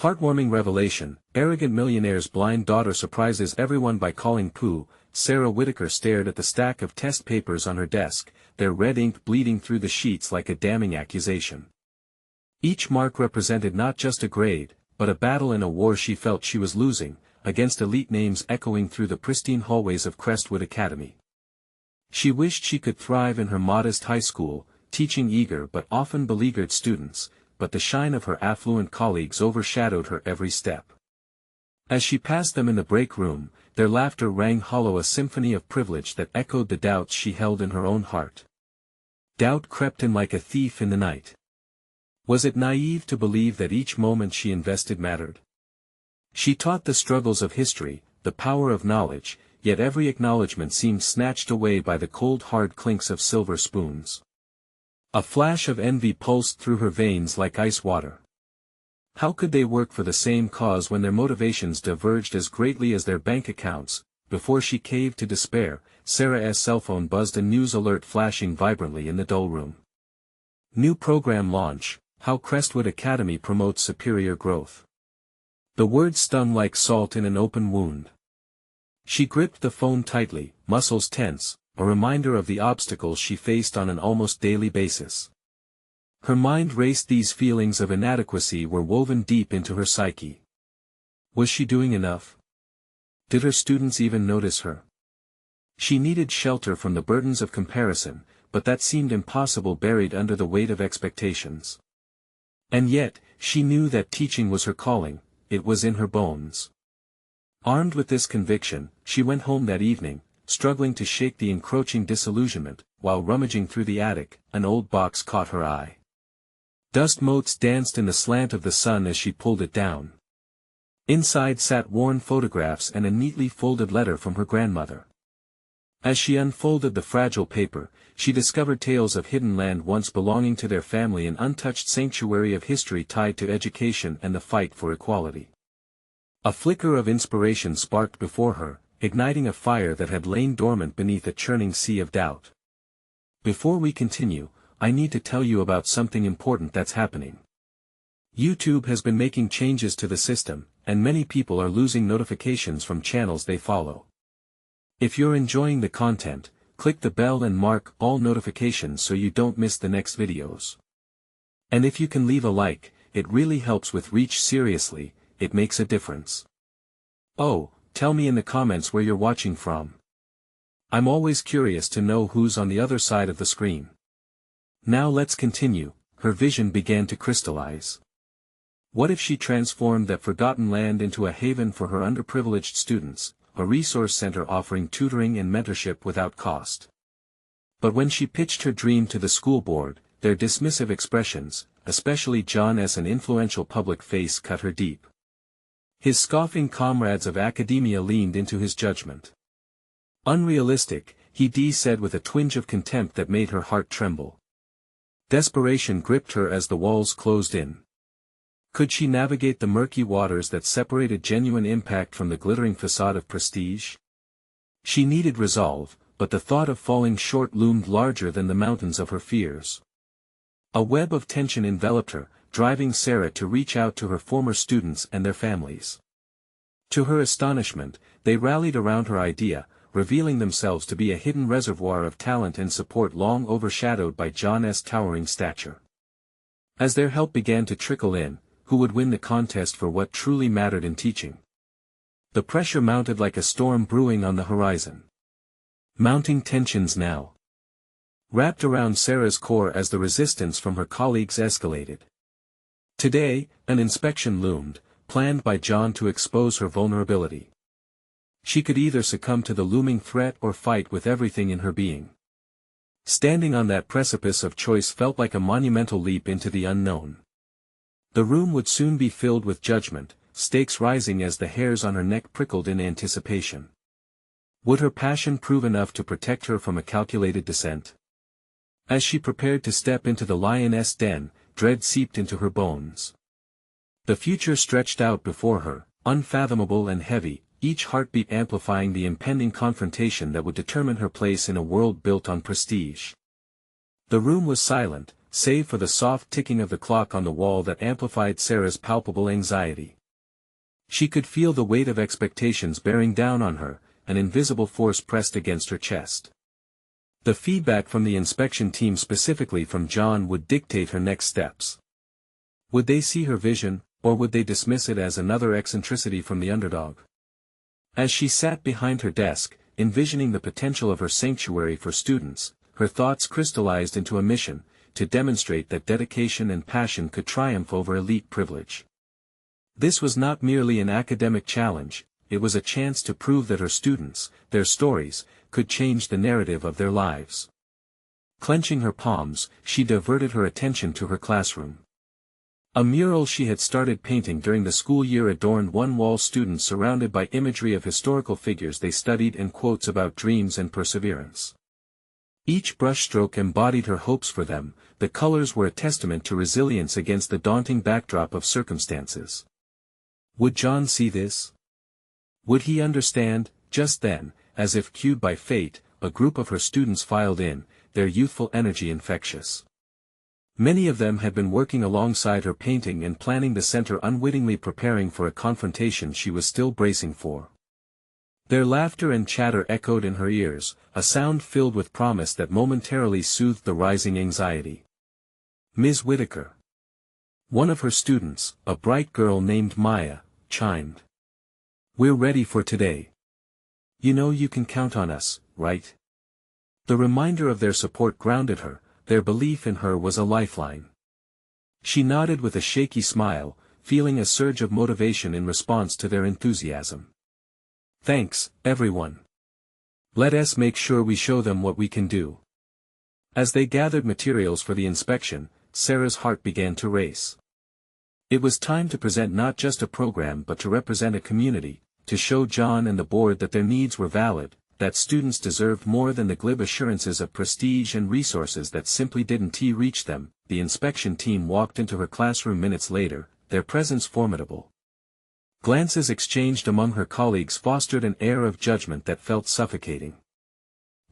Heartwarming revelation, arrogant millionaire's blind daughter surprises everyone by calling poo. Sarah Whitaker stared at the stack of test papers on her desk, their red ink bleeding through the sheets like a damning accusation. Each mark represented not just a grade, but a battle in a war she felt she was losing, against elite names echoing through the pristine hallways of Crestwood Academy. She wished she could thrive in her modest high school, teaching eager but often beleaguered students, but the shine of her affluent colleagues overshadowed her every step. As she passed them in the break room, their laughter rang hollow, a symphony of privilege that echoed the doubts she held in her own heart. Doubt crept in like a thief in the night. Was it naive to believe that each moment she invested mattered? She taught the struggles of history, the power of knowledge, yet every acknowledgement seemed snatched away by the cold hard clinks of silver spoons. A flash of envy pulsed through her veins like ice water. How could they work for the same cause when their motivations diverged as greatly as their bank accounts? Before she caved to despair, Sarah's cell phone buzzed, a news alert flashing vibrantly in the dull room. New program launch: How Crestwood Academy Promotes Superior Growth. The words stung like salt in an open wound. She gripped the phone tightly, muscles tense, a reminder of the obstacles she faced on an almost daily basis. Her mind raced. These feelings of inadequacy were woven deep into her psyche. Was she doing enough? Did her students even notice her? She needed shelter from the burdens of comparison, but that seemed impossible buried under the weight of expectations. And yet, she knew that teaching was her calling, it was in her bones. Armed with this conviction, she went home that evening, struggling to shake the encroaching disillusionment. While rummaging through the attic, an old box caught her eye. Dust motes danced in the slant of the sun as she pulled it down. Inside sat worn photographs and a neatly folded letter from her grandmother. As she unfolded the fragile paper, she discovered tales of hidden land once belonging to their family, an untouched sanctuary of history tied to education and the fight for equality. A flicker of inspiration sparked before her, igniting a fire that had lain dormant beneath a churning sea of doubt. Before we continue, I need to tell you about something important that's happening. YouTube has been making changes to the system, and many people are losing notifications from channels they follow. If you're enjoying the content, click the bell and mark all notifications so you don't miss the next videos. And if you can leave a like, it really helps with reach. Seriously, it makes a difference. Oh, tell me in the comments where you're watching from. I'm always curious to know who's on the other side of the screen. Now let's continue. Her vision began to crystallize. What if she transformed that forgotten land into a haven for her underprivileged students, a resource center offering tutoring and mentorship without cost? But when she pitched her dream to the school board, their dismissive expressions, especially John's an influential public face, cut her deep. His scoffing comrades of academia leaned into his judgment. Unrealistic, he said with a twinge of contempt that made her heart tremble. Desperation gripped her as the walls closed in. Could she navigate the murky waters that separated genuine impact from the glittering facade of prestige? She needed resolve, but the thought of falling short loomed larger than the mountains of her fears. A web of tension enveloped her, driving Sarah to reach out to her former students and their families. To her astonishment, they rallied around her idea, revealing themselves to be a hidden reservoir of talent and support long overshadowed by John's towering stature. As their help began to trickle in, who would win the contest for what truly mattered in teaching? The pressure mounted like a storm brewing on the horizon. Mounting tensions now wrapped around Sarah's core as the resistance from her colleagues escalated. Today, an inspection loomed, planned by John to expose her vulnerability. She could either succumb to the looming threat or fight with everything in her being. Standing on that precipice of choice felt like a monumental leap into the unknown. The room would soon be filled with judgment, stakes rising as the hairs on her neck prickled in anticipation. Would her passion prove enough to protect her from a calculated descent? As she prepared to step into the lioness den, dread seeped into her bones. The future stretched out before her, unfathomable and heavy, each heartbeat amplifying the impending confrontation that would determine her place in a world built on prestige. The room was silent, save for the soft ticking of the clock on the wall that amplified Sarah's palpable anxiety. She could feel the weight of expectations bearing down on her, an invisible force pressed against her chest. The feedback from the inspection team, specifically from John, would dictate her next steps. Would they see her vision, or would they dismiss it as another eccentricity from the underdog? As she sat behind her desk, envisioning the potential of her sanctuary for students, her thoughts crystallized into a mission, to demonstrate that dedication and passion could triumph over elite privilege. This was not merely an academic challenge, it was a chance to prove that her students, their stories, could change the narrative of their lives. Clenching her palms, she diverted her attention to her classroom. A mural she had started painting during the school year adorned one wall. Students surrounded by imagery of historical figures they studied and quotes about dreams and perseverance. Each brushstroke embodied her hopes for them, the colors were a testament to resilience against the daunting backdrop of circumstances. Would John see this? Would he understand? Just then, as if cued by fate, a group of her students filed in, their youthful energy infectious. Many of them had been working alongside her, painting and planning the center, unwittingly preparing for a confrontation she was still bracing for. Their laughter and chatter echoed in her ears, a sound filled with promise that momentarily soothed the rising anxiety. Ms. Whitaker. One of her students, a bright girl named Maya, chimed. "We're ready for today. You know you can count on us, right?" The reminder of their support grounded her, their belief in her was a lifeline. She nodded with a shaky smile, feeling a surge of motivation in response to their enthusiasm. "Thanks, everyone. Let us make sure we show them what we can do." As they gathered materials for the inspection, Sarah's heart began to race. It was time to present not just a program but to represent a community, to show John and the board that their needs were valid, that students deserved more than the glib assurances of prestige and resources that simply didn't reach them. The inspection team walked into her classroom minutes later, their presence formidable. Glances exchanged among her colleagues fostered an air of judgment that felt suffocating.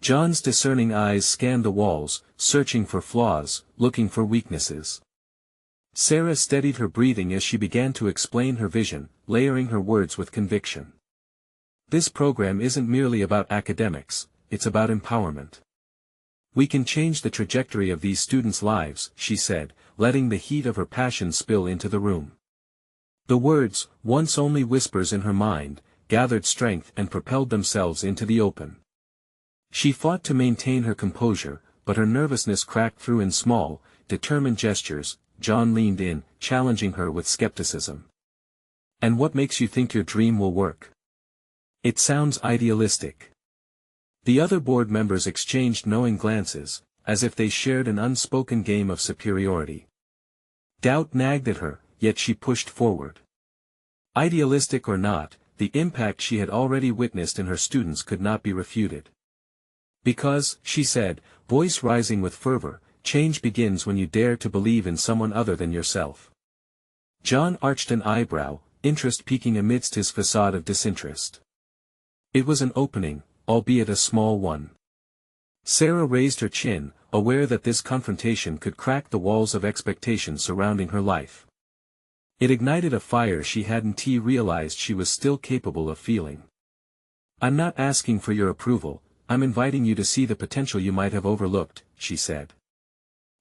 John's discerning eyes scanned the walls, searching for flaws, looking for weaknesses. Sarah steadied her breathing as she began to explain her vision, layering her words with conviction. "This program isn't merely about academics, it's about empowerment. We can change the trajectory of these students' lives," she said, letting the heat of her passion spill into the room. The words, once only whispers in her mind, gathered strength and propelled themselves into the open. She fought to maintain her composure, but her nervousness cracked through in small, determined gestures. John leaned in, challenging her with skepticism. "And what makes you think your dream will work? It sounds idealistic." The other board members exchanged knowing glances, as if they shared an unspoken game of superiority. Doubt nagged at her, yet she pushed forward. Idealistic or not, the impact she had already witnessed in her students could not be refuted. "Because," she said, voice rising with fervor, "change begins when you dare to believe in someone other than yourself." John arched an eyebrow, interest peeking amidst his facade of disinterest. It was an opening, albeit a small one. Sarah raised her chin, aware that this confrontation could crack the walls of expectation surrounding her life. It ignited a fire she hadn't realized she was still capable of feeling. "I'm not asking for your approval, I'm inviting you to see the potential you might have overlooked," she said.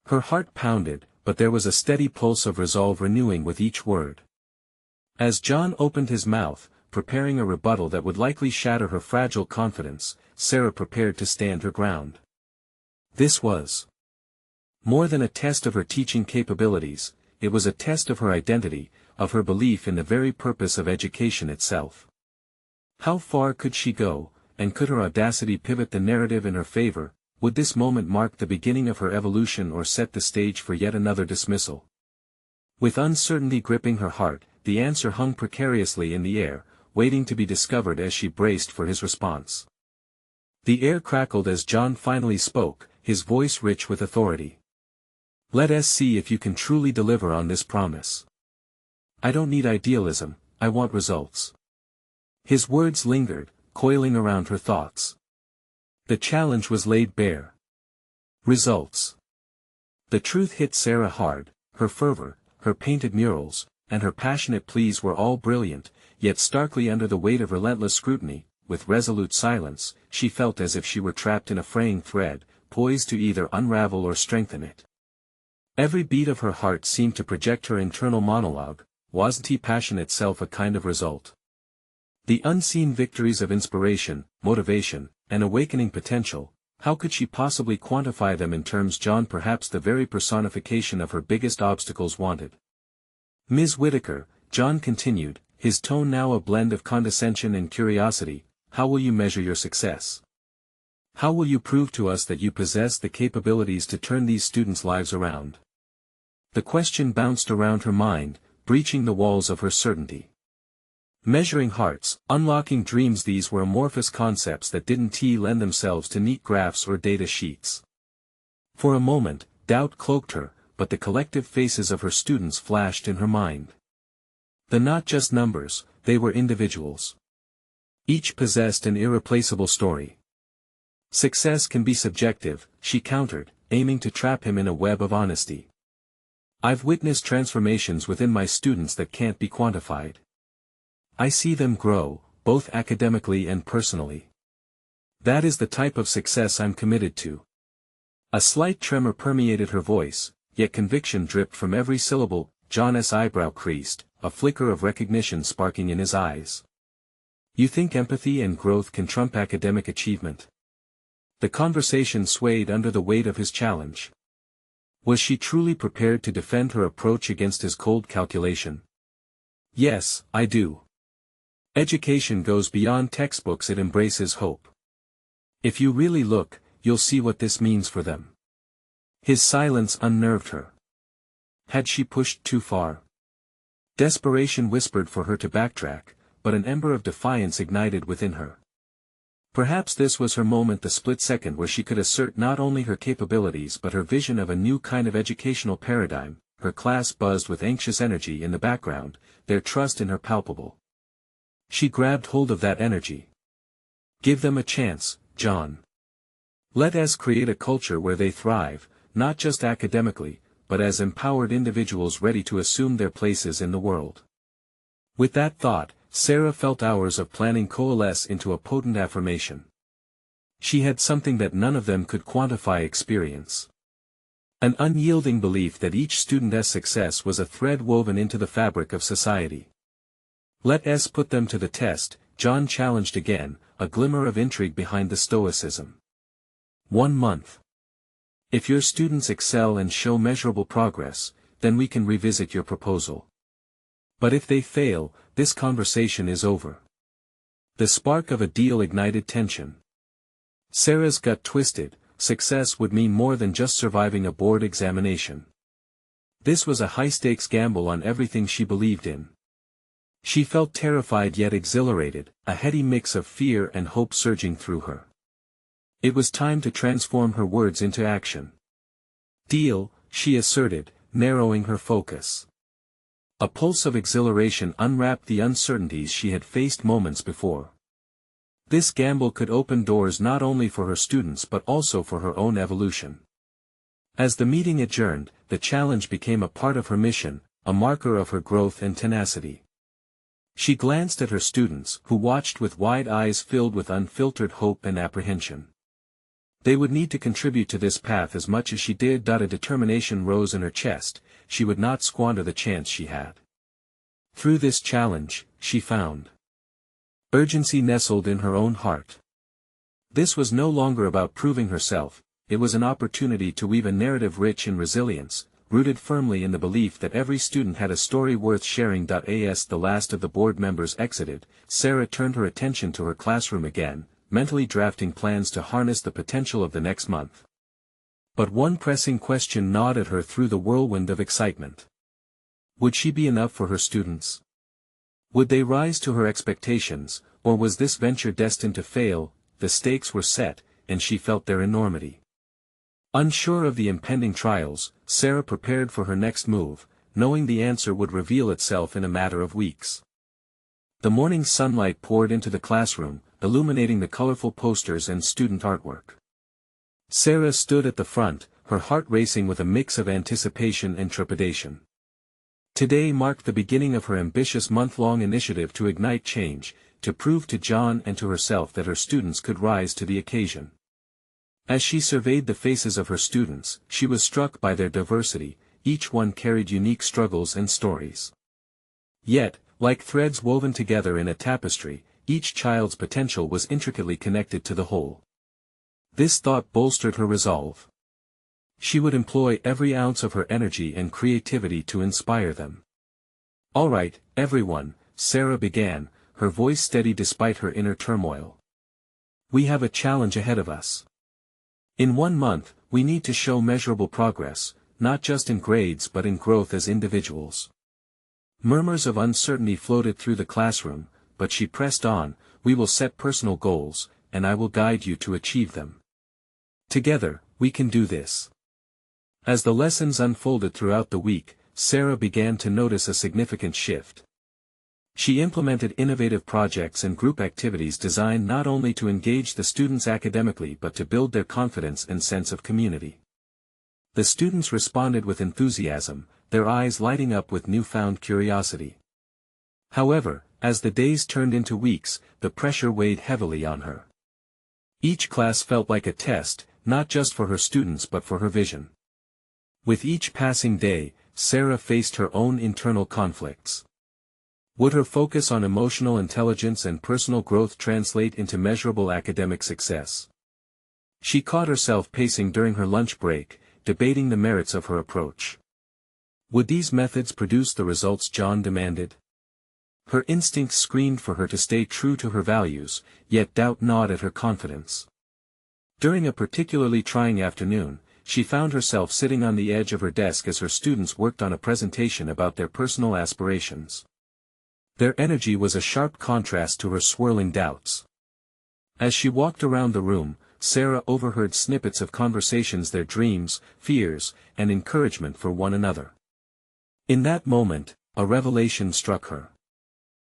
Her heart pounded, but there was a steady pulse of resolve renewing with each word. As John opened his mouth, preparing a rebuttal that would likely shatter her fragile confidence, Sarah prepared to stand her ground. This was more than a test of her teaching capabilities, it was a test of her identity, of her belief in the very purpose of education itself. How far could she go, and could her audacity pivot the narrative in her favor? Would this moment mark the beginning of her evolution or set the stage for yet another dismissal? With uncertainty gripping her heart, the answer hung precariously in the air, waiting to be discovered as she braced for his response. The air crackled as John finally spoke, his voice rich with authority. "Let us see if you can truly deliver on this promise. I don't need idealism, I want results." His words lingered, coiling around her thoughts. The challenge was laid bare. Results. The truth hit Sarah hard. Her fervor, her painted murals, and her passionate pleas were all brilliant, yet starkly under the weight of relentless scrutiny, with resolute silence, she felt as if she were trapped in a fraying thread, poised to either unravel or strengthen it. Every beat of her heart seemed to project her internal monologue. Wasn't passion itself a kind of result? The unseen victories of inspiration, motivation, and awakening potential, how could she possibly quantify them in terms John, perhaps the very personification of her biggest obstacles, wanted? Ms. Whittaker, John continued, his tone now a blend of condescension and curiosity, how will you measure your success? How will you prove to us that you possess the capabilities to turn these students' lives around? The question bounced around her mind, breaching the walls of her certainty. Measuring hearts, unlocking dreams, these were amorphous concepts that didn't lend themselves to neat graphs or data sheets. For a moment, doubt cloaked her, but the collective faces of her students flashed in her mind. They're not just numbers, they were individuals. Each possessed an irreplaceable story. Success can be subjective, she countered, aiming to trap him in a web of honesty. I've witnessed transformations within my students that can't be quantified. I see them grow, both academically and personally. That is the type of success I'm committed to. A slight tremor permeated her voice, yet conviction dripped from every syllable. John's eyebrow creased, a flicker of recognition sparking in his eyes. You think empathy and growth can trump academic achievement? The conversation swayed under the weight of his challenge. Was she truly prepared to defend her approach against his cold calculation? Yes, I do. Education goes beyond textbooks, it embraces hope. If you really look, you'll see what this means for them. His silence unnerved her. Had she pushed too far? Desperation whispered for her to backtrack, but an ember of defiance ignited within her. Perhaps this was her moment, the split second where she could assert not only her capabilities but her vision of a new kind of educational paradigm. Her class buzzed with anxious energy in the background, their trust in her palpable. She grabbed hold of that energy. Give them a chance, John. Let us create a culture where they thrive, not just academically, but as empowered individuals ready to assume their places in the world. With that thought, Sarah felt hours of planning coalesce into a potent affirmation. She had something that none of them could quantify: experience. An unyielding belief that each student's success was a thread woven into the fabric of society. Let us put them to the test, John challenged again, a glimmer of intrigue behind the stoicism. 1 month. If your students excel and show measurable progress, then we can revisit your proposal. But if they fail, this conversation is over. The spark of a deal ignited tension. Sarah's gut twisted. Success would mean more than just surviving a board examination. This was a high-stakes gamble on everything she believed in. She felt terrified yet exhilarated, a heady mix of fear and hope surging through her. It was time to transform her words into action. Deal, she asserted, narrowing her focus. A pulse of exhilaration unwrapped the uncertainties she had faced moments before. This gamble could open doors not only for her students but also for her own evolution. As the meeting adjourned, the challenge became a part of her mission, a marker of her growth and tenacity. She glanced at her students, who watched with wide eyes filled with unfiltered hope and apprehension. They would need to contribute to this path as much as she did. A determination rose in her chest. She would not squander the chance she had. Through this challenge, she found urgency nestled in her own heart. This was no longer about proving herself, it was an opportunity to weave a narrative rich in resilience, rooted firmly in the belief that every student had a story worth sharing. As the last of the board members exited, Sarah turned her attention to her classroom again, mentally drafting plans to harness the potential of the next month. But one pressing question gnawed at her through the whirlwind of excitement. Would she be enough for her students? Would they rise to her expectations, or was this venture destined to fail? The stakes were set, and she felt their enormity. Unsure of the impending trials, Sarah prepared for her next move, knowing the answer would reveal itself in a matter of weeks. The morning sunlight poured into the classroom, illuminating the colorful posters and student artwork. Sarah stood at the front, her heart racing with a mix of anticipation and trepidation. Today marked the beginning of her ambitious month-long initiative to ignite change, to prove to John and to herself that her students could rise to the occasion. As she surveyed the faces of her students, she was struck by their diversity. Each one carried unique struggles and stories. Yet, like threads woven together in a tapestry, each child's potential was intricately connected to the whole. This thought bolstered her resolve. She would employ every ounce of her energy and creativity to inspire them. "All right, everyone," Sarah began, her voice steady despite her inner turmoil. "We have a challenge ahead of us. In 1 month, we need to show measurable progress, not just in grades but in growth as individuals." Murmurs of uncertainty floated through the classroom, but she pressed on. "We will set personal goals, and I will guide you to achieve them. Together, we can do this." As the lessons unfolded throughout the week, Sarah began to notice a significant shift. She implemented innovative projects and group activities designed not only to engage the students academically but to build their confidence and sense of community. The students responded with enthusiasm, their eyes lighting up with newfound curiosity. However, as the days turned into weeks, the pressure weighed heavily on her. Each class felt like a test, not just for her students but for her vision. With each passing day, Sarah faced her own internal conflicts. Would her focus on emotional intelligence and personal growth translate into measurable academic success? She caught herself pacing during her lunch break, debating the merits of her approach. Would these methods produce the results John demanded? Her instincts screamed for her to stay true to her values, yet doubt gnawed at her confidence. During a particularly trying afternoon, she found herself sitting on the edge of her desk as her students worked on a presentation about their personal aspirations. Their energy was a sharp contrast to her swirling doubts. As she walked around the room, Sarah overheard snippets of conversations, their dreams, fears, and encouragement for one another. In that moment, a revelation struck her.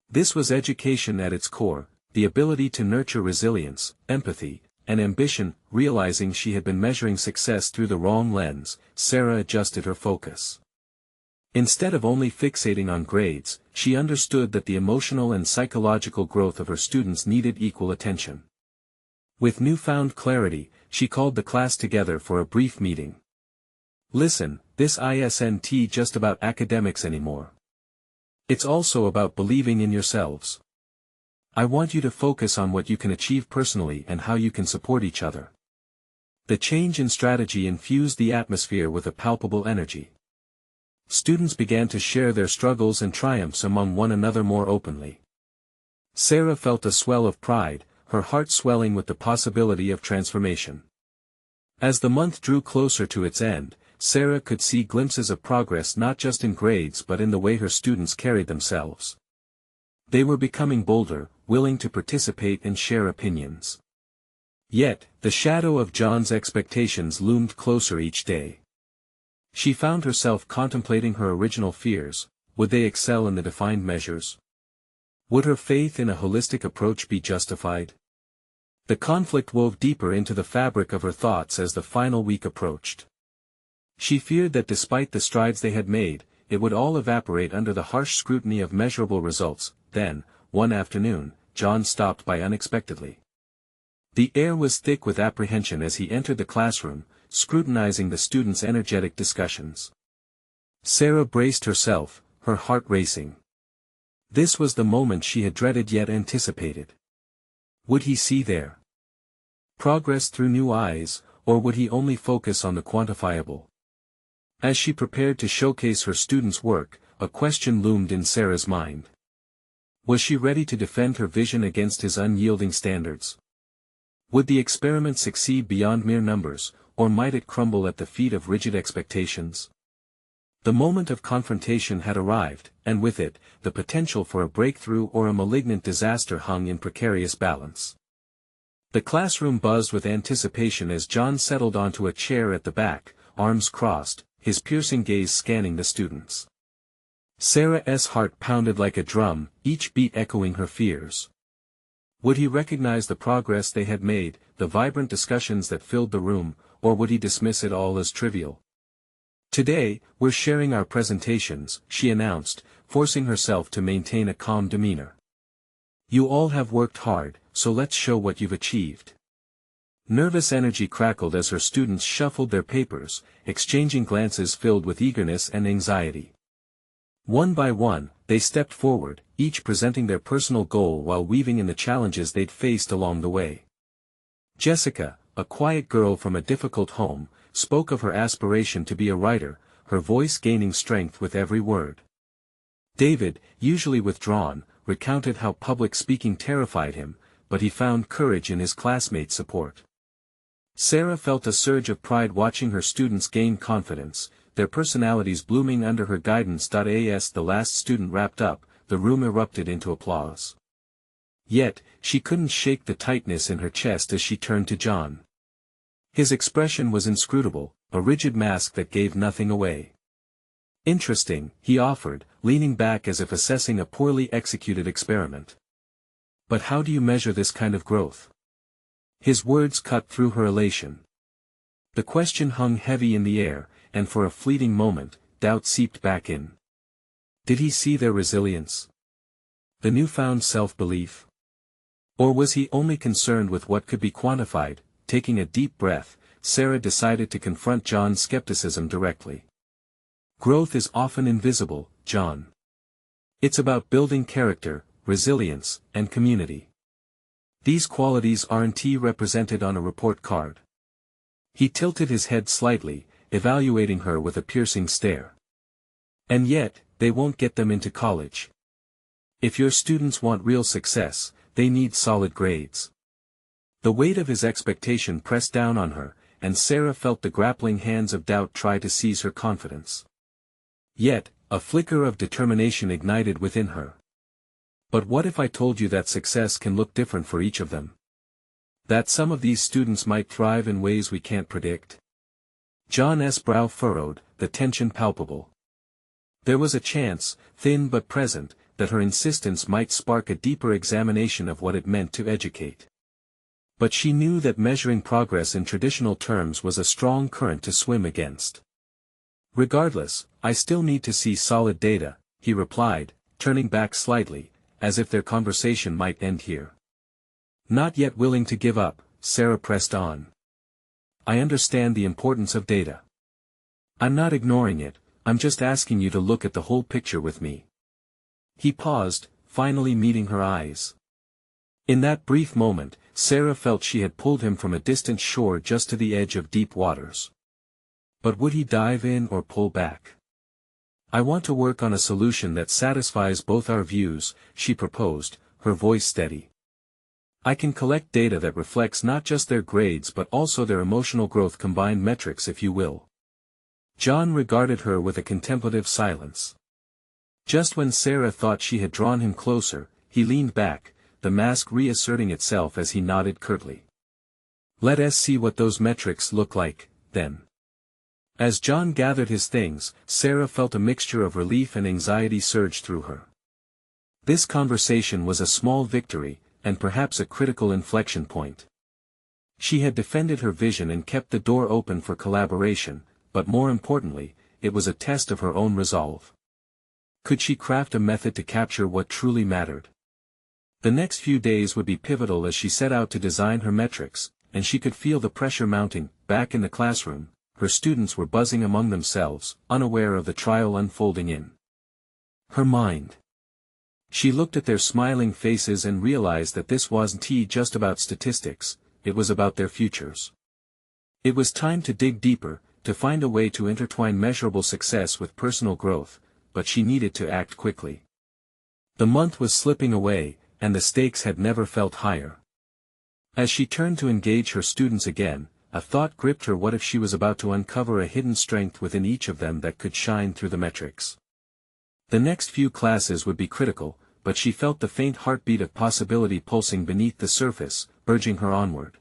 This was education at its core, the ability to nurture resilience, empathy, and ambition. Realizing she had been measuring success through the wrong lens, Sarah adjusted her focus. Instead of only fixating on grades, she understood that the emotional and psychological growth of her students needed equal attention. With newfound clarity, she called the class together for a brief meeting. "Listen, this isn't just about academics anymore. It's also about believing in yourselves. I want you to focus on what you can achieve personally and how you can support each other." The change in strategy infused the atmosphere with a palpable energy. Students began to share their struggles and triumphs among one another more openly. Sarah felt a swell of pride, her heart swelling with the possibility of transformation. As the month drew closer to its end, Sarah could see glimpses of progress not just in grades but in the way her students carried themselves. They were becoming bolder, willing to participate and share opinions. Yet, the shadow of John's expectations loomed closer each day. She found herself contemplating her original fears. Would they excel in the defined measures? Would her faith in a holistic approach be justified? The conflict wove deeper into the fabric of her thoughts as the final week approached. She feared that despite the strides they had made, it would all evaporate under the harsh scrutiny of measurable results. Then, one afternoon, John stopped by unexpectedly. The air was thick with apprehension as he entered the classroom, scrutinizing the students' energetic discussions. Sarah braced herself, her heart racing. This was the moment she had dreaded yet anticipated. Would he see their progress through new eyes, or would he only focus on the quantifiable? As she prepared to showcase her students' work, a question loomed in Sarah's mind. Was she ready to defend her vision against his unyielding standards? Would the experiment succeed beyond mere numbers, or might it crumble at the feet of rigid expectations? The moment of confrontation had arrived, and with it, the potential for a breakthrough or a malignant disaster hung in precarious balance. The classroom buzzed with anticipation as John settled onto a chair at the back, arms crossed, his piercing gaze scanning the students. Sarah's heart pounded like a drum, each beat echoing her fears. Would he recognize the progress they had made, the vibrant discussions that filled the room, or would he dismiss it all as trivial? "Today, we're sharing our presentations," she announced, forcing herself to maintain a calm demeanor. "You all have worked hard, so let's show what you've achieved." Nervous energy crackled as her students shuffled their papers, exchanging glances filled with eagerness and anxiety. One by one, they stepped forward, each presenting their personal goal while weaving in the challenges they'd faced along the way. Jessica, a quiet girl from a difficult home, spoke of her aspiration to be a writer, her voice gaining strength with every word. David, usually withdrawn, recounted how public speaking terrified him, but he found courage in his classmates' support. Sarah felt a surge of pride watching her students gain confidence, their personalities blooming under her guidance. As the last student wrapped up, the room erupted into applause. Yet, she couldn't shake the tightness in her chest as she turned to John. His expression was inscrutable, a rigid mask that gave nothing away. "Interesting," he offered, leaning back as if assessing a poorly executed experiment. "But how do you measure this kind of growth?" His words cut through her elation. The question hung heavy in the air, and for a fleeting moment, doubt seeped back in. Did he see their resilience? The newfound self-belief? Or was he only concerned with what could be quantified? Taking a deep breath, Sarah decided to confront John's skepticism directly. "Growth is often invisible, John. It's about building character, resilience, and community. These qualities aren't represented on a report card." He tilted his head slightly, evaluating her with a piercing stare. "And yet, they won't get them into college. If your students want real success, they need solid grades." The weight of his expectation pressed down on her, and Sarah felt the grappling hands of doubt try to seize her confidence. Yet, a flicker of determination ignited within her. "But what if I told you that success can look different for each of them? That some of these students might thrive in ways we can't predict?" John's brow furrowed, the tension palpable. There was a chance, thin but present, that her insistence might spark a deeper examination of what it meant to educate. But she knew that measuring progress in traditional terms was a strong current to swim against. "Regardless, I still need to see solid data," he replied, turning back slightly, as if their conversation might end here. Not yet willing to give up, Sarah pressed on. "I understand the importance of data. I'm not ignoring it, I'm just asking you to look at the whole picture with me." He paused, finally meeting her eyes. In that brief moment, Sarah felt she had pulled him from a distant shore just to the edge of deep waters. But would he dive in or pull back? "I want to work on a solution that satisfies both our views," she proposed, her voice steady. "I can collect data that reflects not just their grades but also their emotional growth, combined metrics if you will." John regarded her with a contemplative silence. Just when Sarah thought she had drawn him closer, he leaned back, the mask reasserting itself as he nodded curtly. "Let us see what those metrics look like, then." As John gathered his things, Sarah felt a mixture of relief and anxiety surge through her. This conversation was a small victory, and perhaps a critical inflection point. She had defended her vision and kept the door open for collaboration, but more importantly, it was a test of her own resolve. Could she craft a method to capture what truly mattered? The next few days would be pivotal as she set out to design her metrics, and she could feel the pressure mounting. Back in the classroom, her students were buzzing among themselves, unaware of the trial unfolding in her mind. She looked at their smiling faces and realized that this wasn't just about statistics, it was about their futures. It was time to dig deeper, to find a way to intertwine measurable success with personal growth, but she needed to act quickly. The month was slipping away, and the stakes had never felt higher. As she turned to engage her students again, a thought gripped her: what if she was about to uncover a hidden strength within each of them that could shine through the metrics? The next few classes would be critical, but she felt the faint heartbeat of possibility pulsing beneath the surface, urging her onward.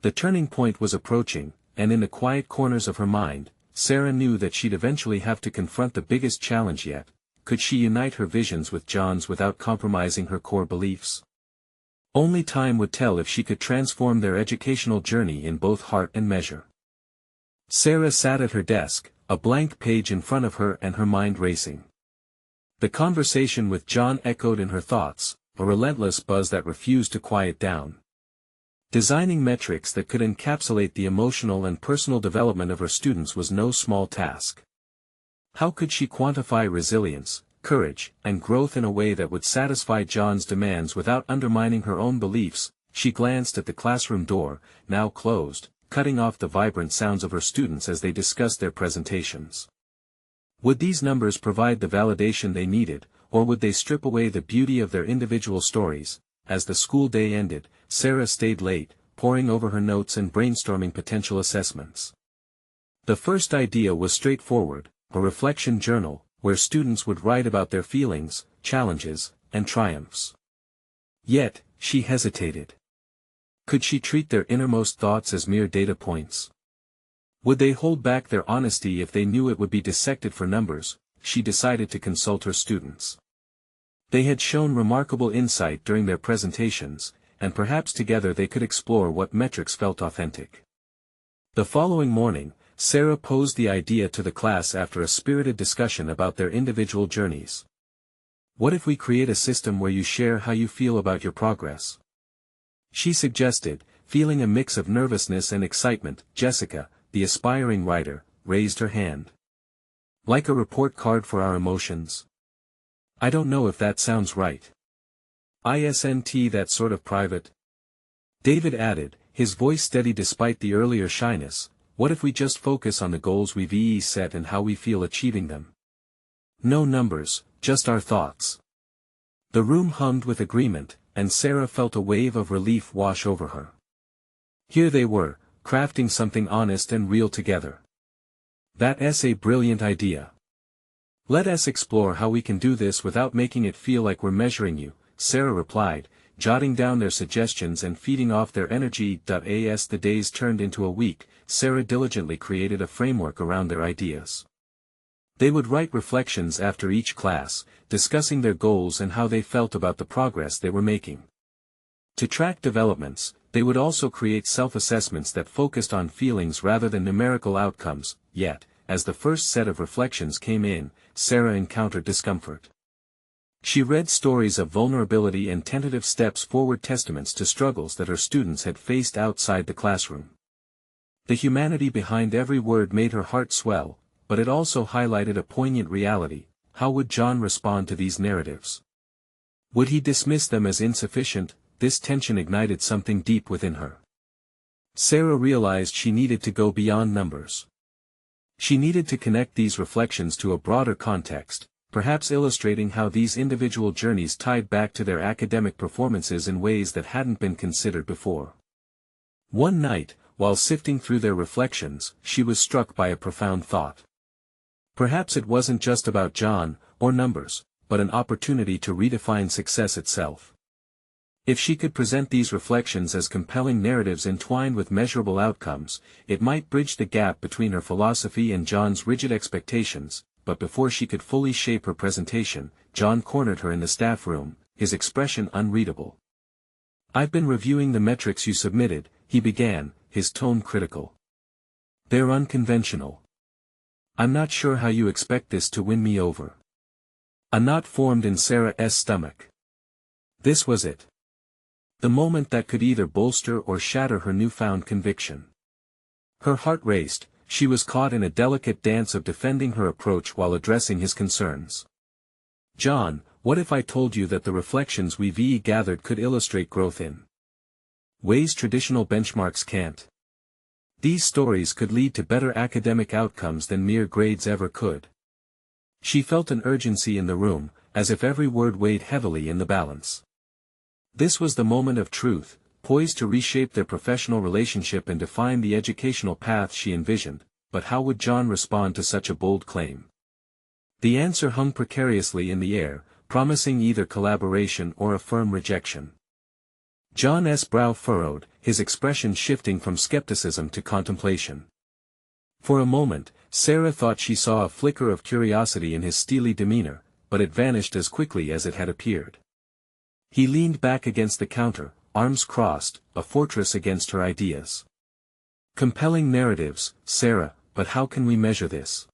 The turning point was approaching, and in the quiet corners of her mind, Sarah knew that she'd eventually have to confront the biggest challenge yet. Could she unite her visions with John's without compromising her core beliefs? Only time would tell if she could transform their educational journey in both heart and measure. Sarah sat at her desk, a blank page in front of her and her mind racing. The conversation with John echoed in her thoughts, a relentless buzz that refused to quiet down. Designing metrics that could encapsulate the emotional and personal development of her students was no small task. How could she quantify resilience, courage, and growth in a way that would satisfy John's demands without undermining her own beliefs? She glanced at the classroom door, now closed, cutting off the vibrant sounds of her students as they discussed their presentations. Would these numbers provide the validation they needed, or would they strip away the beauty of their individual stories? As the school day ended, Sarah stayed late, poring over her notes and brainstorming potential assessments. The first idea was straightforward, a reflection journal, where students would write about their feelings, challenges, and triumphs. Yet, she hesitated. Could she treat their innermost thoughts as mere data points? Would they hold back their honesty if they knew it would be dissected for numbers? She decided to consult her students. They had shown remarkable insight during their presentations, and perhaps together they could explore what metrics felt authentic. The following morning, Sarah posed the idea to the class after a spirited discussion about their individual journeys. What if we create a system where you share how you feel about your progress? She suggested, feeling a mix of nervousness and excitement. Jessica, the aspiring writer, raised her hand. Like a report card for our emotions? I don't know if that sounds right. Isn't that sort of private? David added, his voice steady despite the earlier shyness. What if we just focus on the goals we've set and how we feel achieving them? No numbers, just our thoughts. The room hummed with agreement, and Sarah felt a wave of relief wash over her. Here they were, crafting something honest and real together. That's a brilliant idea. Let us explore how we can do this without making it feel like we're measuring you, Sarah replied, jotting down their suggestions and feeding off their energy. As the days turned into a week, Sarah diligently created a framework around their ideas. They would write reflections after each class, discussing their goals and how they felt about the progress they were making. To track developments, they would also create self-assessments that focused on feelings rather than numerical outcomes. Yet, as the first set of reflections came in, Sarah encountered discomfort. She read stories of vulnerability and tentative steps forward, testaments to struggles that her students had faced outside the classroom. The humanity behind every word made her heart swell, but it also highlighted a poignant reality. How would John respond to these narratives? Would he dismiss them as insufficient? This tension ignited something deep within her. Sarah realized she needed to go beyond numbers. She needed to connect these reflections to a broader context, perhaps illustrating how these individual journeys tied back to their academic performances in ways that hadn't been considered before. One night, while sifting through their reflections, she was struck by a profound thought. Perhaps it wasn't just about John, or numbers, but an opportunity to redefine success itself. If she could present these reflections as compelling narratives entwined with measurable outcomes, it might bridge the gap between her philosophy and John's rigid expectations. But before she could fully shape her presentation, John cornered her in the staff room, his expression unreadable. I've been reviewing the metrics you submitted, he began, his tone critical. They're unconventional. I'm not sure how you expect this to win me over. A knot formed in Sarah's stomach. This was it. The moment that could either bolster or shatter her newfound conviction. Her heart raced. She was caught in a delicate dance of defending her approach while addressing his concerns. John, what if I told you that the reflections we've gathered could illustrate growth in ways traditional benchmarks can't? These stories could lead to better academic outcomes than mere grades ever could. She felt an urgency in the room, as if every word weighed heavily in the balance. This was the moment of truth, poised to reshape their professional relationship and define the educational path she envisioned. But how would John respond to such a bold claim? The answer hung precariously in the air, promising either collaboration or a firm rejection. John's brow furrowed, his expression shifting from skepticism to contemplation. For a moment, Sarah thought she saw a flicker of curiosity in his steely demeanor, but it vanished as quickly as it had appeared. He leaned back against the counter, arms crossed, a fortress against her ideas. Compelling narratives, Sarah, but how can we measure this?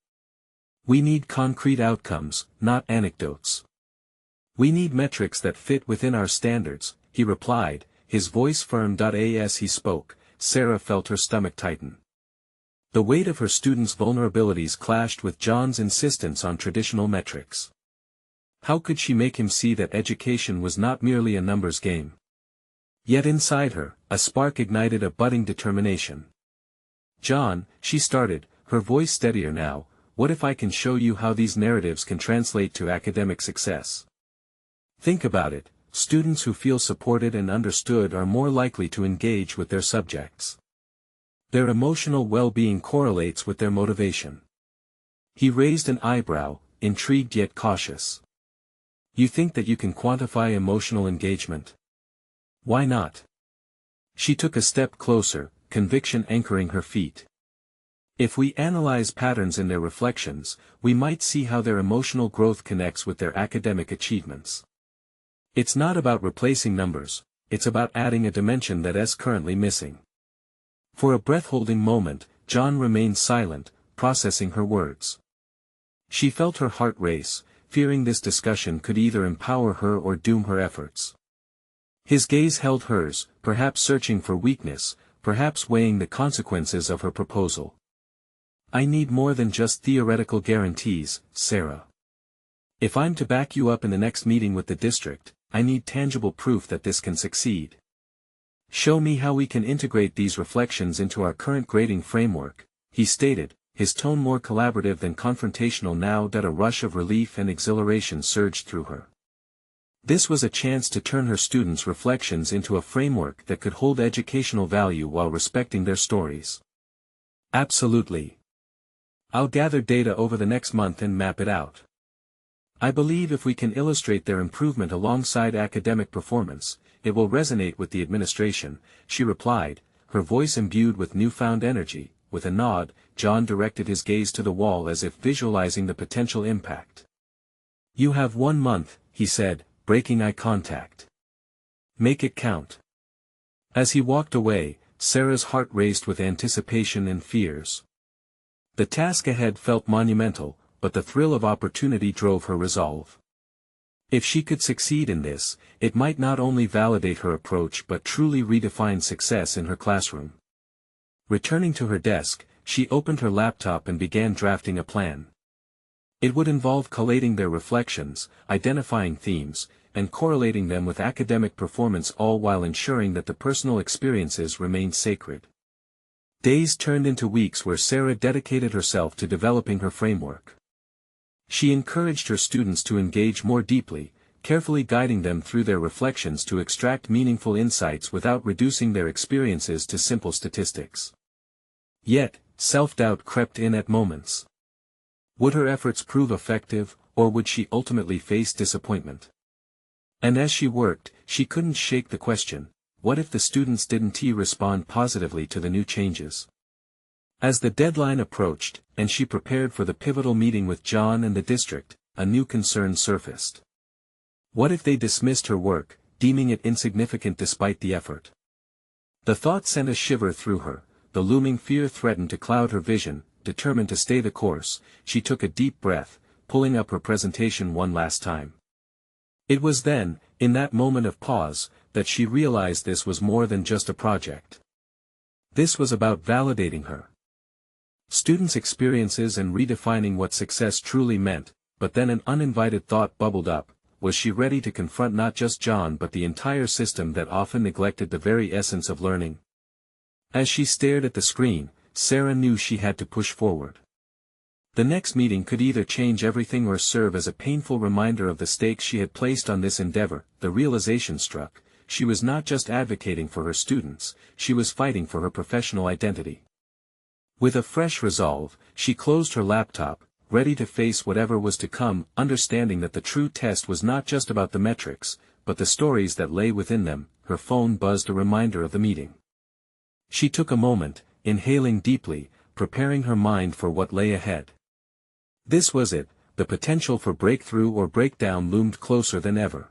We need concrete outcomes, not anecdotes. We need metrics that fit within our standards, he replied, his voice firm. As he spoke, Sarah felt her stomach tighten. The weight of her students' vulnerabilities clashed with John's insistence on traditional metrics. How could she make him see that education was not merely a numbers game? Yet inside her, a spark ignited a budding determination. John, she started, her voice steadier now, what if I can show you how these narratives can translate to academic success? Think about it, students who feel supported and understood are more likely to engage with their subjects. Their emotional well-being correlates with their motivation. He raised an eyebrow, intrigued yet cautious. You think that you can quantify emotional engagement? Why not? She took a step closer, conviction anchoring her feet. If we analyze patterns in their reflections, we might see how their emotional growth connects with their academic achievements. It's not about replacing numbers, it's about adding a dimension that is currently missing. For a breath-holding moment, John remained silent, processing her words. She felt her heart race, fearing this discussion could either empower her or doom her efforts. His gaze held hers, perhaps searching for weakness, perhaps weighing the consequences of her proposal. I need more than just theoretical guarantees, Sarah. If I'm to back you up in the next meeting with the district, I need tangible proof that this can succeed. Show me how we can integrate these reflections into our current grading framework, he stated, his tone more collaborative than confrontational now that a rush of relief and exhilaration surged through her. This was a chance to turn her students' reflections into a framework that could hold educational value while respecting their stories. Absolutely. I'll gather data over the next month and map it out. I believe if we can illustrate their improvement alongside academic performance, it will resonate with the administration, she replied, her voice imbued with newfound energy. With a nod, John directed his gaze to the wall as if visualizing the potential impact. You have 1 month, he said, breaking eye contact. Make it count. As he walked away, Sarah's heart raced with anticipation and fears. The task ahead felt monumental, but the thrill of opportunity drove her resolve. If she could succeed in this, it might not only validate her approach but truly redefine success in her classroom. Returning to her desk, she opened her laptop and began drafting a plan. It would involve collating their reflections, identifying themes, and correlating them with academic performance, all while ensuring that the personal experiences remained sacred. Days turned into weeks where Sarah dedicated herself to developing her framework. She encouraged her students to engage more deeply, carefully guiding them through their reflections to extract meaningful insights without reducing their experiences to simple statistics. Yet, self-doubt crept in at moments. Would her efforts prove effective, or would she ultimately face disappointment? And as she worked, she couldn't shake the question, what if the students didn't respond positively to the new changes? As the deadline approached, and she prepared for the pivotal meeting with John and the district, a new concern surfaced. What if they dismissed her work, deeming it insignificant despite the effort? The thought sent a shiver through her, the looming fear threatened to cloud her vision. Determined to stay the course, she took a deep breath, pulling up her presentation one last time. It was then, in that moment of pause, that she realized this was more than just a project. This was about validating her students' experiences and redefining what success truly meant. But then an uninvited thought bubbled up. Was she ready to confront not just John but the entire system that often neglected the very essence of learning? As she stared at the screen, Sarah knew she had to push forward. The next meeting could either change everything or serve as a painful reminder of the stakes she had placed on this endeavor. The realization struck, she was not just advocating for her students, she was fighting for her professional identity. With a fresh resolve, she closed her laptop, ready to face whatever was to come, understanding that the true test was not just about the metrics, but the stories that lay within them. Her phone buzzed, a reminder of the meeting. She took a moment, inhaling deeply, preparing her mind for what lay ahead. This was it, the potential for breakthrough or breakdown loomed closer than ever.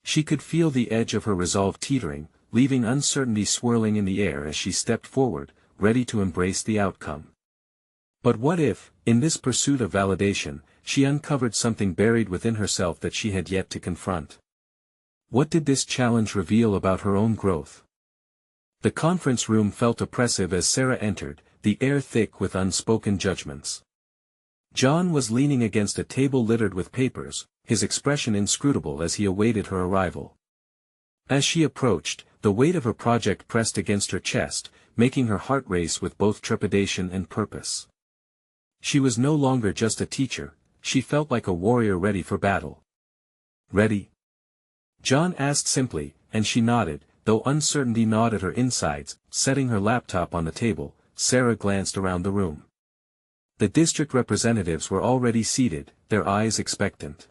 She could feel the edge of her resolve teetering, leaving uncertainty swirling in the air as she stepped forward, ready to embrace the outcome. But what if, in this pursuit of validation, she uncovered something buried within herself that she had yet to confront? What did this challenge reveal about her own growth? The conference room felt oppressive as Sarah entered, the air thick with unspoken judgments. John was leaning against a table littered with papers, his expression inscrutable as he awaited her arrival. As she approached, the weight of her project pressed against her chest, making her heart race with both trepidation and purpose. She was no longer just a teacher, she felt like a warrior ready for battle. "Ready?" John asked simply, and she nodded, though uncertainty gnawed at her insides. Setting her laptop on the table, Sarah glanced around the room. The district representatives were already seated, their eyes expectant.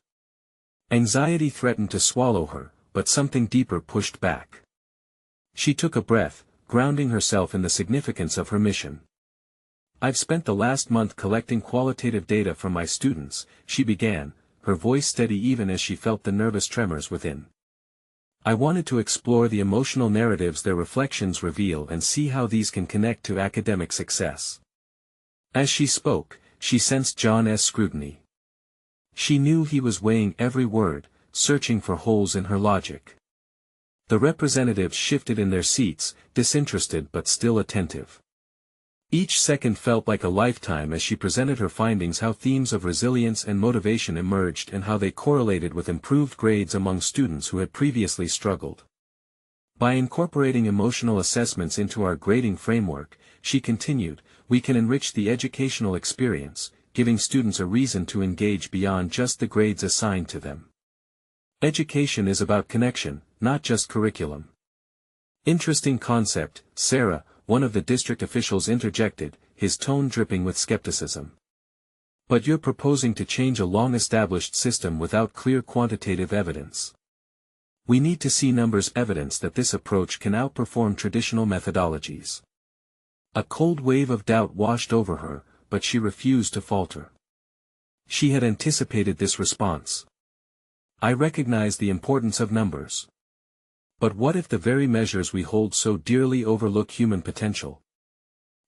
Anxiety threatened to swallow her, but something deeper pushed back. She took a breath, grounding herself in the significance of her mission. "I've spent the last month collecting qualitative data from my students," she began, her voice steady even as she felt the nervous tremors within. "I wanted to explore the emotional narratives their reflections reveal and see how these can connect to academic success." As she spoke, she sensed John's scrutiny. She knew he was weighing every word, searching for holes in her logic. The representatives shifted in their seats, disinterested but still attentive. Each second felt like a lifetime as she presented her findings, how themes of resilience and motivation emerged and how they correlated with improved grades among students who had previously struggled. "By incorporating emotional assessments into our grading framework," she continued, "we can enrich the educational experience, giving students a reason to engage beyond just the grades assigned to them. Education is about connection, not just curriculum." "Interesting concept, Sarah," one of the district officials interjected, his tone dripping with skepticism. "But you're proposing to change a long-established system without clear quantitative evidence. We need to see numbers, evidence that this approach can outperform traditional methodologies." A cold wave of doubt washed over her, but she refused to falter. She had anticipated this response. "I recognize the importance of numbers. But what if the very measures we hold so dearly overlook human potential?"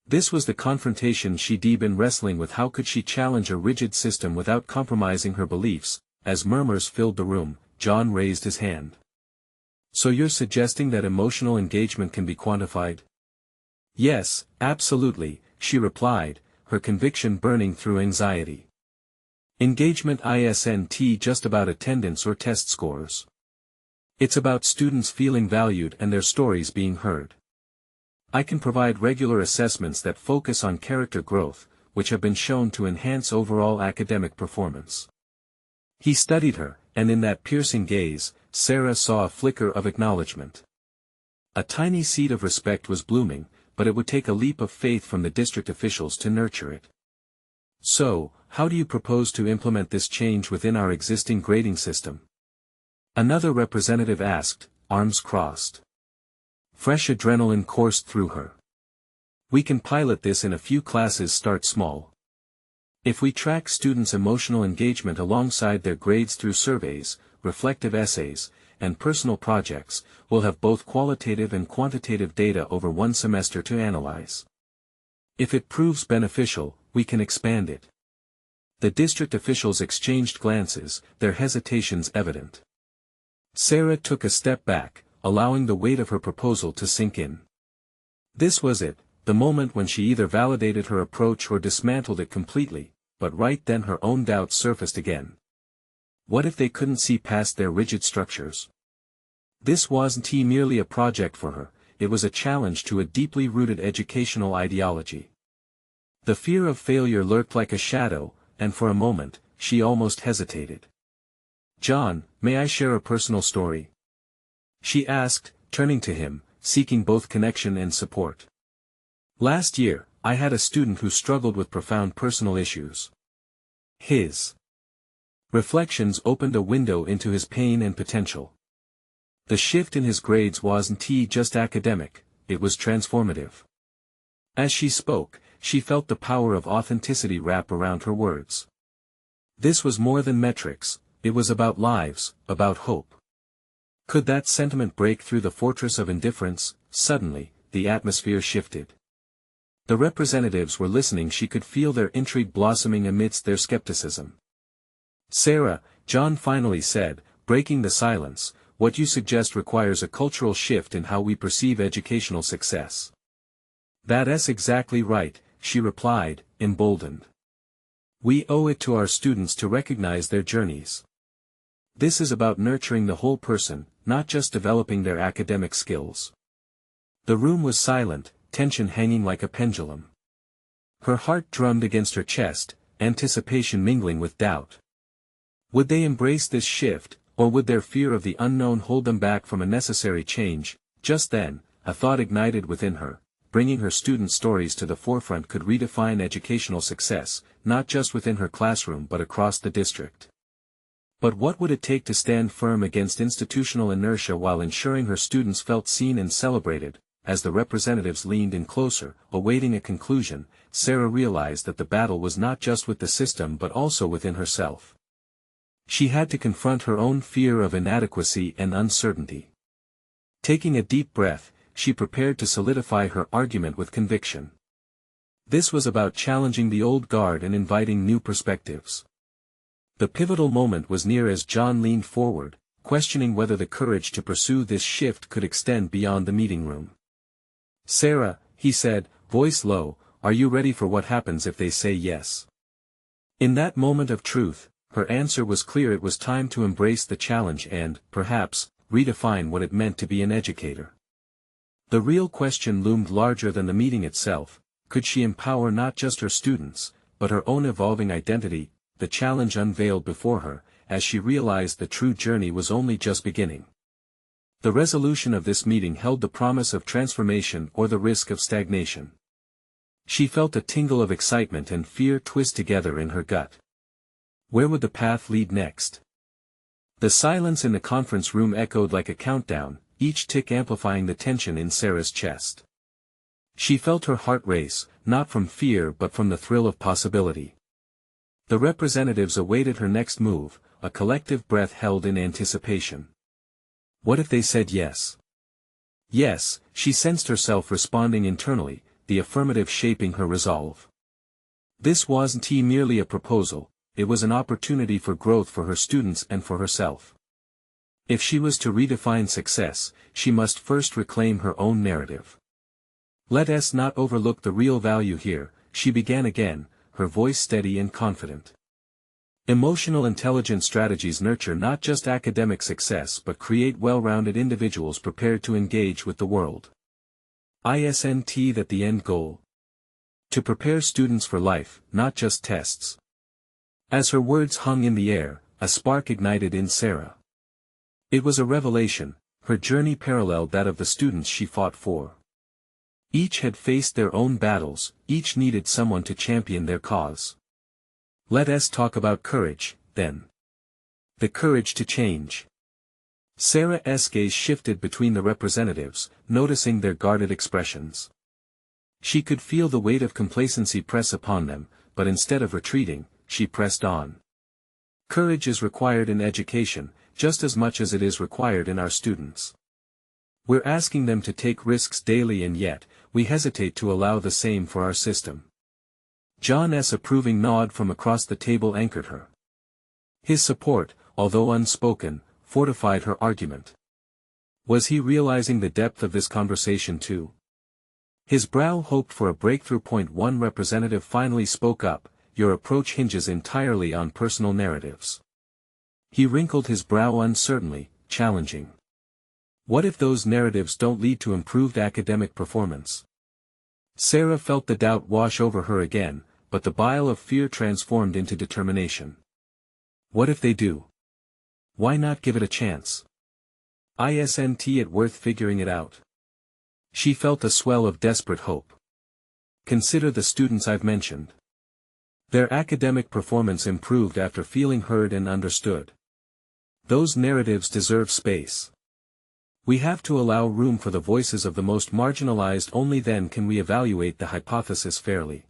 This was the confrontation she'd been wrestling with. How could she challenge a rigid system without compromising her beliefs? As murmurs filled the room, John raised his hand. "So you're suggesting that emotional engagement can be quantified?" "Yes, absolutely," she replied, her conviction burning through anxiety. "Engagement isn't just about attendance or test scores. It's about students feeling valued and their stories being heard. I can provide regular assessments that focus on character growth, which have been shown to enhance overall academic performance." He studied her, and in that piercing gaze, Sarah saw a flicker of acknowledgement. A tiny seed of respect was blooming, but it would take a leap of faith from the district officials to nurture it. "So, how do you propose to implement this change within our existing grading system?" another representative asked, arms crossed. Fresh adrenaline coursed through her. "We can pilot this in a few classes. Start small. If we track students' emotional engagement alongside their grades through surveys, reflective essays, and personal projects, we'll have both qualitative and quantitative data over one semester to analyze. If it proves beneficial, we can expand it." The district officials exchanged glances, their hesitations evident. Sarah took a step back, allowing the weight of her proposal to sink in. This was it, the moment when she either validated her approach or dismantled it completely, but right then her own doubts surfaced again. What if they couldn't see past their rigid structures? This wasn't merely a project for her, it was a challenge to a deeply rooted educational ideology. The fear of failure lurked like a shadow, and for a moment, she almost hesitated. "John, may I share a personal story?" she asked, turning to him, seeking both connection and support. "Last year, I had a student who struggled with profound personal issues. His reflections opened a window into his pain and potential. The shift in his grades wasn't just academic, it was transformative." As she spoke, she felt the power of authenticity wrap around her words. This was more than metrics, it was about lives, about hope. Could that sentiment break through the fortress of indifference? Suddenly, the atmosphere shifted. The representatives were listening. She could feel their intrigue blossoming amidst their skepticism. "Sarah," John finally said, breaking the silence, "what you suggest requires a cultural shift in how we perceive educational success." "That's exactly right," she replied, emboldened. "We owe it to our students to recognize their journeys. This is about nurturing the whole person, not just developing their academic skills." The room was silent, tension hanging like a pendulum. Her heart drummed against her chest, anticipation mingling with doubt. Would they embrace this shift, or would their fear of the unknown hold them back from a necessary change? Just then, a thought ignited within her. Bringing her student stories to the forefront could redefine educational success, not just within her classroom but across the district. But what would it take to stand firm against institutional inertia while ensuring her students felt seen and celebrated? As the representatives leaned in closer, awaiting a conclusion, Sarah realized that the battle was not just with the system but also within herself. She had to confront her own fear of inadequacy and uncertainty. Taking a deep breath, she prepared to solidify her argument with conviction. This was about challenging the old guard and inviting new perspectives. The pivotal moment was near as John leaned forward, questioning whether the courage to pursue this shift could extend beyond the meeting room. "Sarah," he said, voice low, "are you ready for what happens if they say yes?" In that moment of truth, her answer was clear. It was time to embrace the challenge and, perhaps, redefine what it meant to be an educator. The real question loomed larger than the meeting itself: could she empower not just her students, but her own evolving identity? The challenge unveiled before her, as she realized the true journey was only just beginning. The resolution of this meeting held the promise of transformation or the risk of stagnation. She felt a tingle of excitement and fear twist together in her gut. Where would the path lead next? The silence in the conference room echoed like a countdown, each tick amplifying the tension in Sarah's chest. She felt her heart race, not from fear but from the thrill of possibility. The representatives awaited her next move, a collective breath held in anticipation. What if they said yes? Yes, she sensed herself responding internally, the affirmative shaping her resolve. This wasn't merely a proposal, it was an opportunity for growth for her students and for herself. If she was to redefine success, she must first reclaim her own narrative. "Let us not overlook the real value here," she began again, her voice steady and confident. "Emotional intelligence strategies nurture not just academic success but create well-rounded individuals prepared to engage with the world. Isn't that the end goal? To prepare students for life, not just tests." As her words hung in the air, a spark ignited in Sarah. It was a revelation: her journey paralleled that of the students she fought for. Each had faced their own battles, each needed someone to champion their cause. Let us talk about courage, then. The courage to change. Sarah's gaze shifted between the representatives, noticing their guarded expressions. She could feel the weight of complacency press upon them, but instead of retreating, she pressed on. Courage is required in education, just as much as it is required in our students. We're asking them to take risks daily, and yet, we hesitate to allow the same for our system. John's approving nod from across the table anchored her. His support, although unspoken, fortified her argument. Was he realizing the depth of this conversation too? His brow hoped for a breakthrough point. One representative finally spoke up: "Your approach hinges entirely on personal narratives." He wrinkled his brow uncertainly, challenging. What if those narratives don't lead to improved academic performance? Sarah felt the doubt wash over her again, but the bile of fear transformed into determination. What if they do? Why not give it a chance? Isn't it worth figuring it out? She felt a swell of desperate hope. Consider the students I've mentioned. Their academic performance improved after feeling heard and understood. Those narratives deserve space. We have to allow room for the voices of the most marginalized. Only then can we evaluate the hypothesis fairly.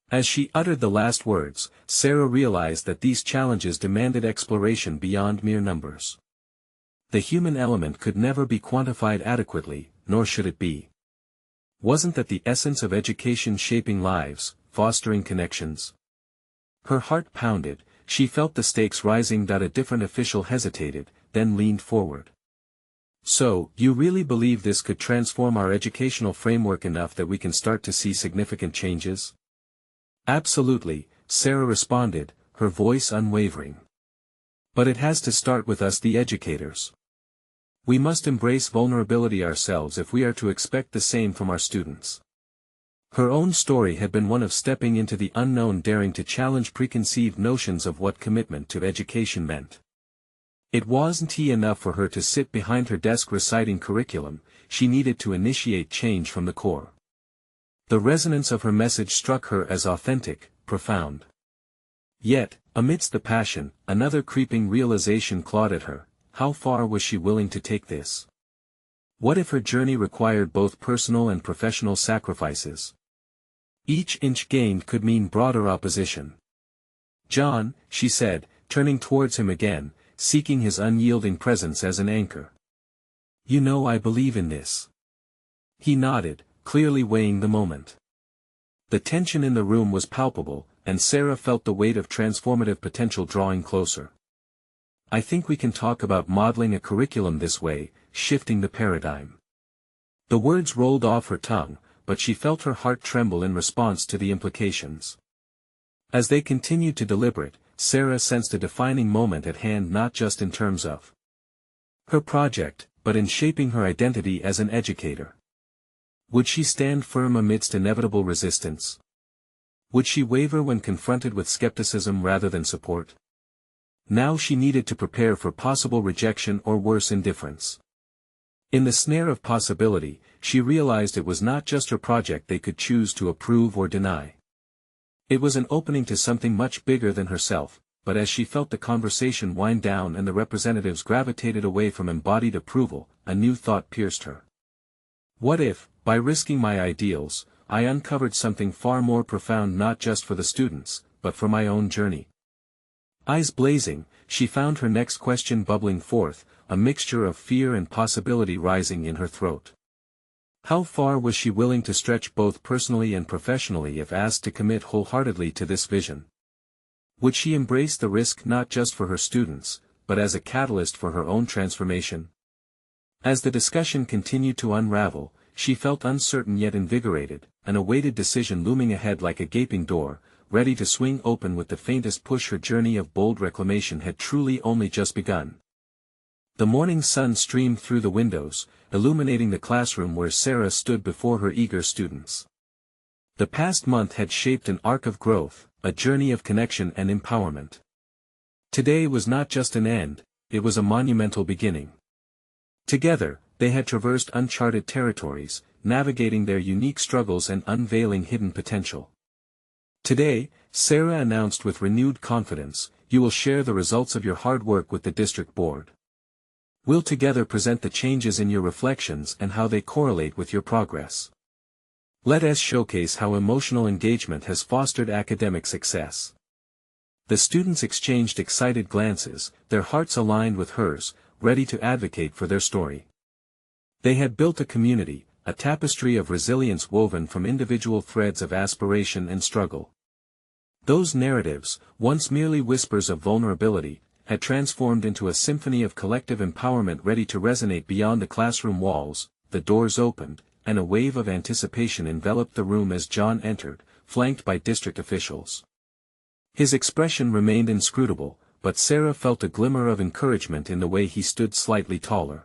As she uttered the last words, Sarah realized that these challenges demanded exploration beyond mere numbers. The human element could never be quantified adequately, nor should it be. Wasn't that the essence of education, shaping lives, fostering connections? Her heart pounded, she felt the stakes rising. A different official hesitated, then leaned forward. So, you really believe this could transform our educational framework enough that we can start to see significant changes? Absolutely, Sarah responded, her voice unwavering. But it has to start with us, the educators. We must embrace vulnerability ourselves if we are to expect the same from our students. Her own story had been one of stepping into the unknown, daring to challenge preconceived notions of what commitment to education meant. It wasn't enough for her to sit behind her desk reciting curriculum, she needed to initiate change from the core. The resonance of her message struck her as authentic, profound. Yet, amidst the passion, another creeping realization clawed at her: how far was she willing to take this? What if her journey required both personal and professional sacrifices? Each inch gained could mean broader opposition. John, she said, turning towards him again, seeking his unyielding presence as an anchor. You know I believe in this. He nodded, clearly weighing the moment. The tension in the room was palpable, and Sarah felt the weight of transformative potential drawing closer. I think we can talk about modeling a curriculum this way, shifting the paradigm. The words rolled off her tongue, but she felt her heart tremble in response to the implications. As they continued to deliberate, Sarah sensed a defining moment at hand, not just in terms of her project, but in shaping her identity as an educator. Would she stand firm amidst inevitable resistance? Would she waver when confronted with skepticism rather than support? Now she needed to prepare for possible rejection or worse, indifference. In the snare of possibility, she realized it was not just her project they could choose to approve or deny. It was an opening to something much bigger than herself, but as she felt the conversation wind down and the representatives gravitated away from embodied approval, a new thought pierced her. What if, by risking my ideals, I uncovered something far more profound, not just for the students, but for my own journey? Eyes blazing, she found her next question bubbling forth, a mixture of fear and possibility rising in her throat. How far was she willing to stretch both personally and professionally if asked to commit wholeheartedly to this vision? Would she embrace the risk not just for her students, but as a catalyst for her own transformation? As the discussion continued to unravel, she felt uncertain yet invigorated, an awaited decision looming ahead like a gaping door, ready to swing open with the faintest push. Her journey of bold reclamation had truly only just begun. The morning sun streamed through the windows, illuminating the classroom where Sarah stood before her eager students. The past month had shaped an arc of growth, a journey of connection and empowerment. Today was not just an end, it was a monumental beginning. Together, they had traversed uncharted territories, navigating their unique struggles and unveiling hidden potential. Today, Sarah announced with renewed confidence, you will share the results of your hard work with the district board. We'll together present the changes in your reflections and how they correlate with your progress. Let us showcase how emotional engagement has fostered academic success. The students exchanged excited glances, their hearts aligned with hers, ready to advocate for their story. They had built a community, a tapestry of resilience woven from individual threads of aspiration and struggle. Those narratives, once merely whispers of vulnerability, had transformed into a symphony of collective empowerment ready to resonate beyond the classroom walls. The doors opened, and a wave of anticipation enveloped the room as John entered, flanked by district officials. His expression remained inscrutable, but Sarah felt a glimmer of encouragement in the way he stood slightly taller.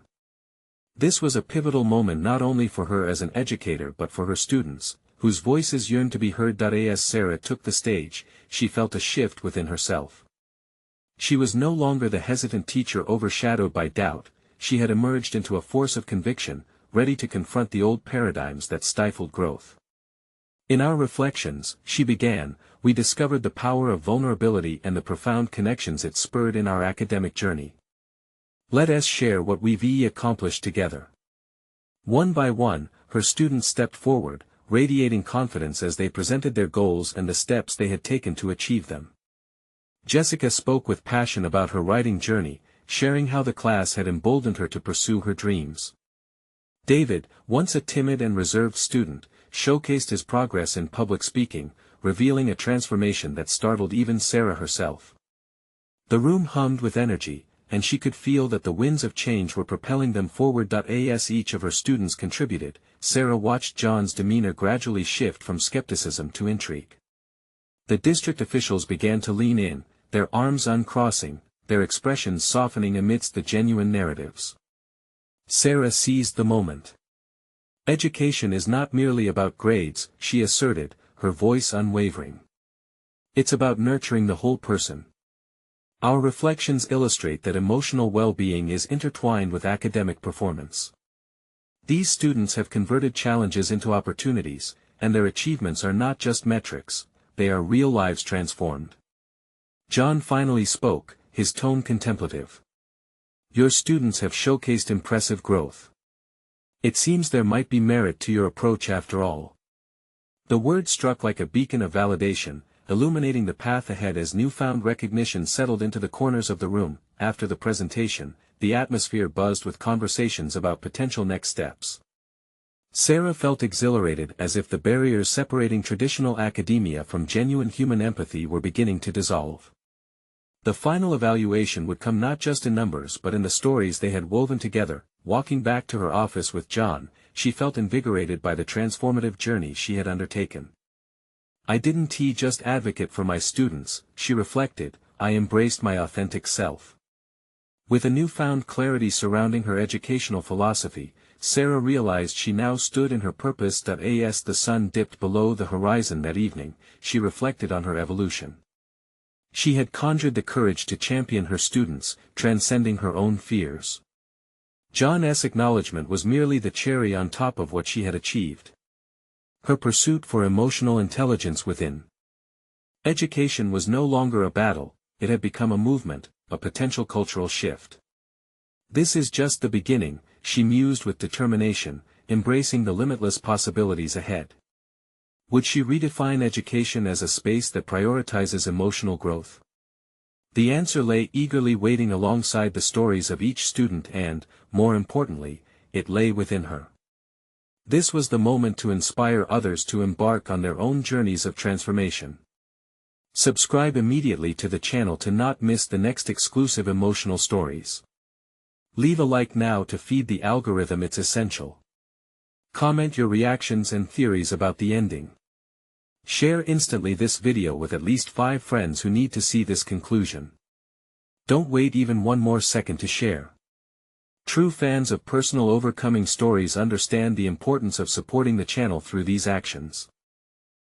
This was a pivotal moment not only for her as an educator but for her students, whose voices yearned to be heard. As Sarah took the stage, she felt a shift within herself. She was no longer the hesitant teacher overshadowed by doubt, she had emerged into a force of conviction, ready to confront the old paradigms that stifled growth. In our reflections, she began, we discovered the power of vulnerability and the profound connections it spurred in our academic journey. Let us share what we've accomplished together. One by one, her students stepped forward, radiating confidence as they presented their goals and the steps they had taken to achieve them. Jessica spoke with passion about her writing journey, sharing how the class had emboldened her to pursue her dreams. David, once a timid and reserved student, showcased his progress in public speaking, revealing a transformation that startled even Sarah herself. The room hummed with energy, and she could feel that the winds of change were propelling them forward. As each of her students contributed, Sarah watched John's demeanor gradually shift from skepticism to intrigue. The district officials began to lean in, their arms uncrossing, their expressions softening amidst the genuine narratives. Sarah seized the moment. Education is not merely about grades, she asserted, her voice unwavering. It's about nurturing the whole person. Our reflections illustrate that emotional well-being is intertwined with academic performance. These students have converted challenges into opportunities, and their achievements are not just metrics, they are real lives transformed. John finally spoke, his tone contemplative. Your students have showcased impressive growth. It seems there might be merit to your approach after all. The word struck like a beacon of validation, illuminating the path ahead as newfound recognition settled into the corners of the room. After the presentation, the atmosphere buzzed with conversations about potential next steps. Sarah felt exhilarated, as if the barriers separating traditional academia from genuine human empathy were beginning to dissolve. The final evaluation would come not just in numbers but in the stories they had woven together. Walking back to her office with John, she felt invigorated by the transformative journey she had undertaken. I didn't just advocate for my students, she reflected, I embraced my authentic self. With a newfound clarity surrounding her educational philosophy, Sarah realized she now stood in her purpose. As the sun dipped below the horizon that evening, she reflected on her evolution. She had conjured the courage to champion her students, transcending her own fears. John's acknowledgement was merely the cherry on top of what she had achieved. Her pursuit for emotional intelligence within. Education was no longer a battle, it had become a movement, a potential cultural shift. This is just the beginning, she mused with determination, embracing the limitless possibilities ahead. Would she redefine education as a space that prioritizes emotional growth? The answer lay eagerly waiting alongside the stories of each student and, more importantly, it lay within her. This was the moment to inspire others to embark on their own journeys of transformation. Subscribe immediately to the channel to not miss the next exclusive emotional stories. Leave a like now to feed the algorithm, it's essential. Comment your reactions and theories about the ending. Share instantly this video with at least 5 friends who need to see this conclusion. Don't wait even one more second to share. True fans of personal overcoming stories understand the importance of supporting the channel through these actions.